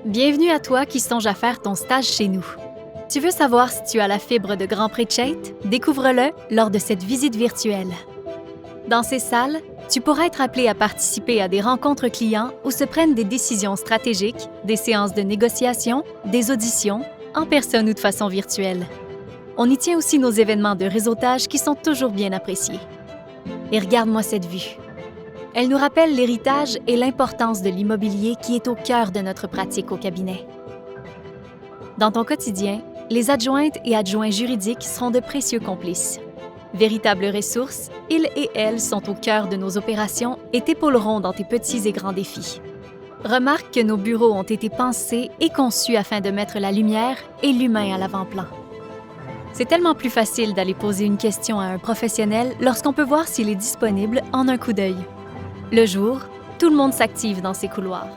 Bienvenue à toi qui songe à faire ton stage chez nous. Tu veux savoir si tu as la fibre de Grand Pré de Chait? Découvre-le lors de cette visite virtuelle. Dans ces salles, tu pourras être appelé à participer à des rencontres clients où se prennent des décisions stratégiques, des séances de négociation, des auditions, en personne ou de façon virtuelle. On y tient aussi nos événements de réseautage qui sont toujours bien appréciés. Et regarde-moi cette vue. Elle nous rappelle l'héritage et l'importance de l'immobilier qui est au cœur de notre pratique au cabinet. Dans ton quotidien, les adjointes et adjoints juridiques seront de précieux complices. Véritables ressources, ils et elles sont au cœur de nos opérations et t'épauleront dans tes petits et grands défis. Remarque que nos bureaux ont été pensés et conçus afin de mettre la lumière et l'humain à l'avant-plan. C'est tellement plus facile d'aller poser une question à un professionnel lorsqu'on peut voir s'il est disponible en un coup d'œil. Le jour, tout le monde s'active dans ces couloirs.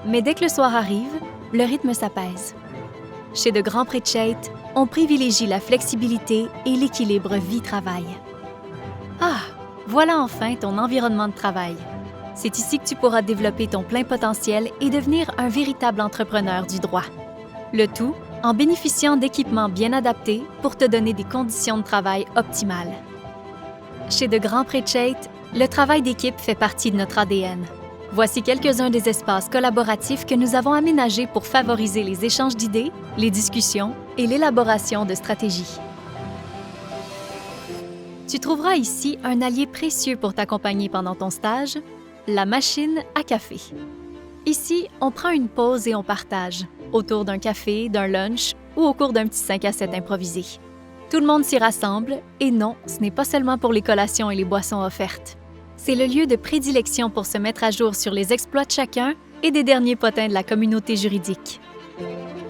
Mais dès que le soir arrive, le rythme s'apaise. Chez de Grand Pré de Chait, on privilégie la flexibilité et l'équilibre vie-travail. Ah, voilà enfin ton environnement de travail. C'est ici que tu pourras développer ton plein potentiel et devenir un véritable entrepreneur du droit. Le tout en bénéficiant d'équipements bien adaptés pour te donner des conditions de travail optimales. Chez de Grand Pré de Chait, le travail d'équipe fait partie de notre ADN. Voici quelques-uns des espaces collaboratifs que nous avons aménagés pour favoriser les échanges d'idées, les discussions et l'élaboration de stratégies. Tu trouveras ici un allié précieux pour t'accompagner pendant ton stage, la machine à café. Ici, on prend une pause et on partage, autour d'un café, d'un lunch ou au cours d'un petit 5 à 7 improvisé. Tout le monde s'y rassemble et non, ce n'est pas seulement pour les collations et les boissons offertes. C'est le lieu de prédilection pour se mettre à jour sur les exploits de chacun et des derniers potins de la communauté juridique.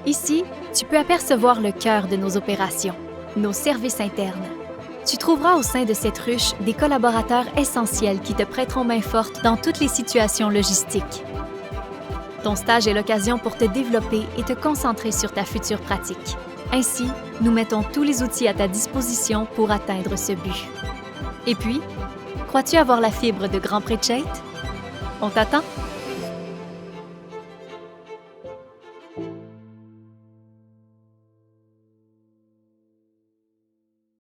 Ici, tu peux apercevoir le cœur de nos opérations, nos services internes. Tu trouveras au sein de cette ruche des collaborateurs essentiels qui te prêteront main forte dans toutes les situations logistiques. Ton stage est l'occasion pour te développer et te concentrer sur ta future pratique. Ainsi, nous mettons tous les outils à ta disposition pour atteindre ce but. Et puis, crois-tu avoir la fibre de Grand Pré de Chait? On t'attend!